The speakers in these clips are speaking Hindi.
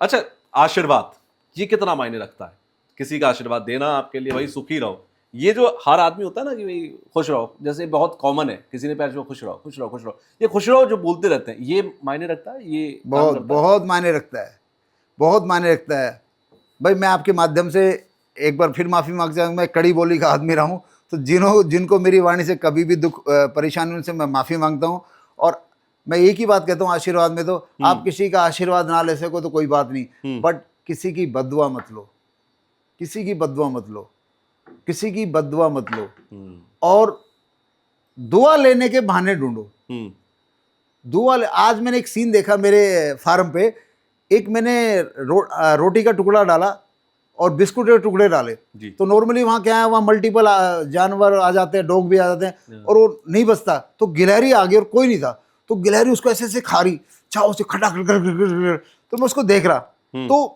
अच्छा, आशीर्वाद ये कितना मायने रखता है? किसी का आशीर्वाद देना आपके लिए, भाई सुखी रहो, ये जो हर आदमी होता है ना कि भाई खुश रहो, जैसे बहुत कॉमन है, किसी ने पैर छुआ खुश रहो खुश रहो खुश रहो, ये खुश रहो जो बोलते रहते हैं, ये मायने रखता है, ये काम बहुत करता है? बहुत मायने रखता है, बहुत मायने रखता है। भाई मैं आपके माध्यम से एक बार फिर माफ़ी मांग चाहूँगा, मैं कड़ी बोली का आदमी रहा हूँ, तो जिनको मेरी वाणी से कभी भी दुख परेशानी, उनसे मैं माफ़ी मांगता हूँ। और मैं एक ही बात कहता हूँ आशीर्वाद में, तो आप किसी का आशीर्वाद ना ले सको तो कोई बात नहीं, बट किसी की बददुआ मत लो, किसी की बददुआ मत लो, किसी की बददुआ मत लो, और दुआ लेने के बहाने ढूंढो। आज मैंने एक सीन देखा मेरे फार्म पे, एक मैंने रोटी का टुकड़ा डाला और बिस्कुट के टुकड़े डाले, तो नॉर्मली वहाँ क्या है, वहाँ मल्टीपल जानवर आ जाते हैं, डॉग भी आ जाते हैं, और वो नहीं बचता, तो गिलहरी आ गई और कोई नहीं था, तो गिलहरी उसको ऐसे ऐसे खा रही, चाव से खटा कर, तो मैं उसको देख रहा। तो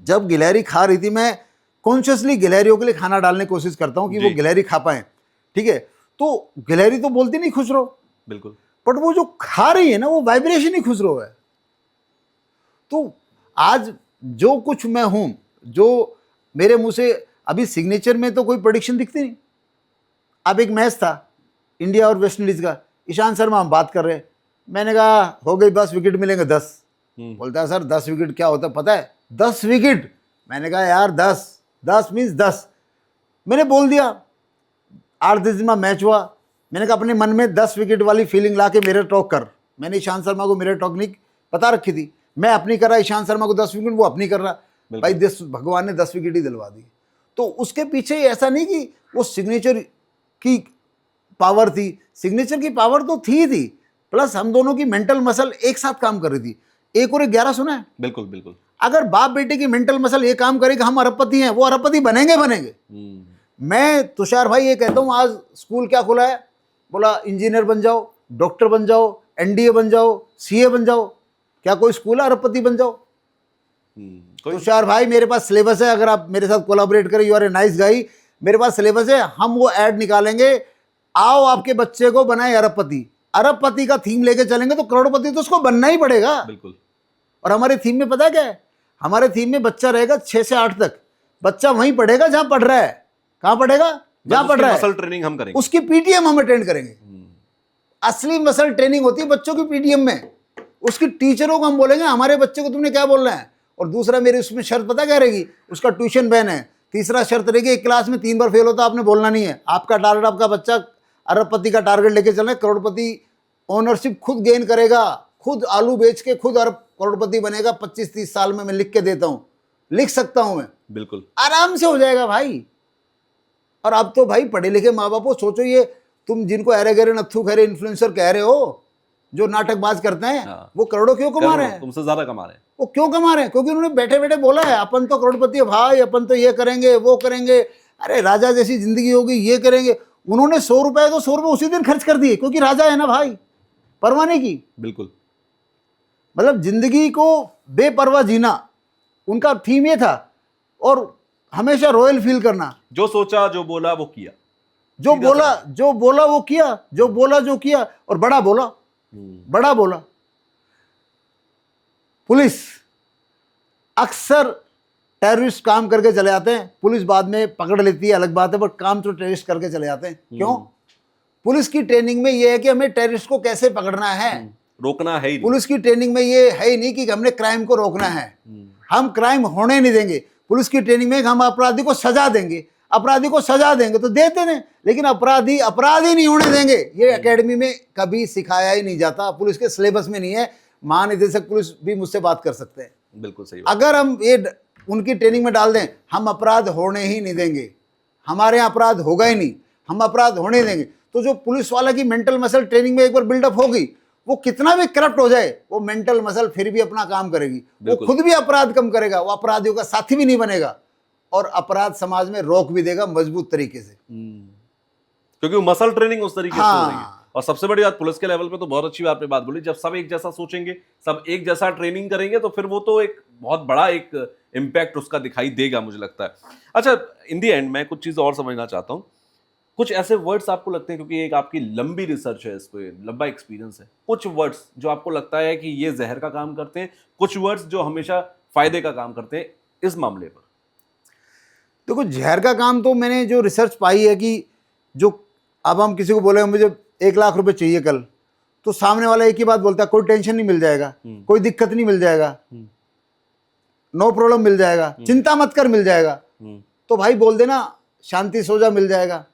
जब गिलहरी खा रही थी, मैं कॉन्शियसली गिलहरियों के लिए खाना डालने की कोशिश करता हूँ कि वो गिलहरी खा पाए, ठीक है। तो गिलहरी तो बोलती नहीं खुश रहो, बिल्कुल, बट वो जो खा रही है ना, वो वाइब्रेशन ही खुश रहो है। तो आज जो कुछ मैं हूं, जो मेरे मुंह से अभी सिग्नेचर में तो कोई प्रेडिक्शन दिखती नहीं। अब एक मैच था इंडिया और वेस्ट इंडीज का, ईशांत शर्मा हम बात कर रहे हैं, मैंने कहा हो गई 10 विकेट मिलेंगे 10। बोलता है सर 10 विकेट क्या होता है पता है? 10 विकेट। मैंने कहा यार 10 मीन्स 10, मैंने बोल दिया। 8 दिन में मैच हुआ, मैंने कहा अपने मन में 10 विकेट वाली फीलिंग ला के मेरे टॉक कर। मैंने ईशांत शर्मा को मेरे टॉकनिक बता रखी थी, मैं अपनी कर रहा, ईशांत शर्मा को 10 विकेट, वो अपनी कर रहा। भाई भगवान ने 10 विकेट ही दिलवा दी। तो उसके पीछे ऐसा नहीं कि वो सिग्नेचर की पावर थी, सिग्नेचर की पावर तो थी, प्लस हम दोनों की मेंटल मसल एक साथ काम कर रही थी। 1 और 1 11 सुना है? बिल्कुल बिल्कुल। अगर बाप बेटे की मेंटल मसल ये काम करेगी, हम अरबपति हैं, वो अरबपति बनेंगे। मैं तुषार भाई ये कहता हूँ, आज स्कूल क्या खुला है, बोला इंजीनियर बन जाओ, डॉक्टर बन जाओ, एनडीए बन जाओ, सीए बन जाओ। क्या कोई स्कूल है अरबपति बन जाओ? तुषार भाई मेरे पास सिलेबस है, अगर आप मेरे साथ कोलैबोरेट करें, यू आर ए नाइस गाई, मेरे पास सिलेबस है, हम वो ऐड निकालेंगे, आओ आपके बच्चे को बनाए अरबपति। अरबपति का थीम लेके चलेंगे तो करोड़पति तो उसको बनना ही पड़ेगा। बिल्कुल। और हमारे थीम में पता क्या है? हमारे थीम में बच्चा रहेगा 6 से 8 तक, बच्चा वहीं पढ़ेगा जहां पढ़ रहा है। कहां पढ़ेगा? जहां पढ़ रहा है। मसल ट्रेनिंग हम करेंगे, उसकी पीटीएम हम अटेंड करेंगे। असली मसल ट्रेनिंग होती है बच्चों की पीटीएम में। उसकी टीचरों को हम बोलेंगे हमारे बच्चे को तुमने क्या बोलना है। और दूसरा मेरी उसमें शर्त पता क्या रहेगी? उसका ट्यूशन बैन है। तीसरा शर्त रहेगी, एक क्लास में 3 बार फेल होता आपने बोलना नहीं है। आपका टारगेट, आपका बच्चा अरबपति का टारगेट लेके चलना है, करोड़पति ओनरशिप खुद गेन करेगा, खुद आलू बेच के खुद अरब करोड़पति बनेगा 25-30 साल में। मैं लिख के देता हूं, लिख सकता हूं मैं, बिल्कुल आराम से हो जाएगा भाई। और अब तो भाई पढ़े लिखे माँ बाप हो, सोचो ये तुम जिनको अरे गरे नत्थु खैरे इन्फ्लुएंसर कह रहे हो, जो नाटकबाज करते हैं, वो करोड़ों क्यों कमा रहे हैं? तुमसे ज्यादा कमा रहे हैं। वो क्यों कमा रहे हैं? क्योंकि उन्होंने बैठे बैठे बोला है अपन तो करोड़पति है भाई, अपन तो ये करेंगे वो करेंगे, अरे राजा जैसी जिंदगी होगी, ये करेंगे। उन्होंने 100 रुपए तो 100 रुपए उसी दिन खर्च कर दिए, क्योंकि राजा है ना भाई, परवाह नहीं की। बिल्कुल, मतलब जिंदगी को बेपरवाह जीना उनका थीम ये था, और हमेशा रॉयल फील करना। जो सोचा जो बोला वो किया, जो बोला वो किया, जो बोला जो किया, और बड़ा बोला, बड़ा बोला। पुलिस अक्सर टेररिस्ट काम करके चले जाते हैं, पुलिस बाद में पकड़ लेती है अलग बात है, बट काम तो टेररिस्ट करके चले जाते हैं। क्यों? पुलिस की ट्रेनिंग में ये है कि हमें टेररिस्ट को कैसे पकड़ना है, रोकना है ही नहीं। पुलिस की ट्रेनिंग में ये है ही नहीं कि हमने क्राइम को रोकना है, हम क्राइम होने नहीं देंगे। पुलिस की ट्रेनिंग में हम अपराधी को सजा देंगे, अपराधी को सजा देंगे तो देते नहीं, लेकिन अपराधी नहीं होने देंगे। ये एकेडमी में कभी सिखाया ही नहीं जाता, पुलिस के सिलेबस में नहीं है। महानिदेशक पुलिस भी मुझसे बात कर सकते हैं। बिल्कुल सही। अगर हम ये उनकी ट्रेनिंग में डाल दें, हम अपराध होने ही नहीं देंगे, हमारे यहाँ अपराध होगा ही नहीं, हम अपराध होने देंगे। तो जो पुलिस वाला की मेंटल मसल ट्रेनिंग में एक बार बिल्डअप होगी, वो कितना भी करप्ट हो जाए, वो मेंटल मसल फिर भी अपना काम करेगी, वो खुद भी अपराध कम करेगा, वो अपराधियों का साथी भी नहीं बनेगा, और अपराध समाज में रोक भी देगा मजबूत तरीके से, क्योंकि वो मसल ट्रेनिंग उस तरीके से हो रही है। और सबसे बड़ी बात, पुलिस के लेवल पे तो बहुत अच्छी आपने बात बोली, जब सब एक जैसा सोचेंगे, सब एक जैसा ट्रेनिंग करेंगे, तो फिर वो तो एक बहुत बड़ा एक इम्पैक्ट उसका दिखाई देगा, मुझे लगता है। अच्छा, इन दी एंड मैं कुछ चीज़ और समझना चाहता हूँ। कुछ ऐसे वर्ड्स आपको लगते हैं, क्योंकि एक आपकी लंबी रिसर्च है, इस पे लंबा एक्सपीरियंस है, कुछ वर्ड्स जो आपको लगता है कि ये जहर का काम करते हैं, कुछ वर्ड्स जो हमेशा फायदे का काम करते हैं इस मामले पर? देखो, जहर का काम तो मैंने जो रिसर्च पाई है कि जो अब हम किसी को बोले मुझे 1 लाख रुपए चाहिए कल, तो सामने वाला एक ही बात बोलता है, कोई टेंशन नहीं मिल जाएगा, कोई दिक्कत नहीं मिल जाएगा, नो प्रॉब्लम मिल जाएगा, चिंता मत कर मिल जाएगा। तो भाई बोल देना शांति सो जा मिल जाएगा।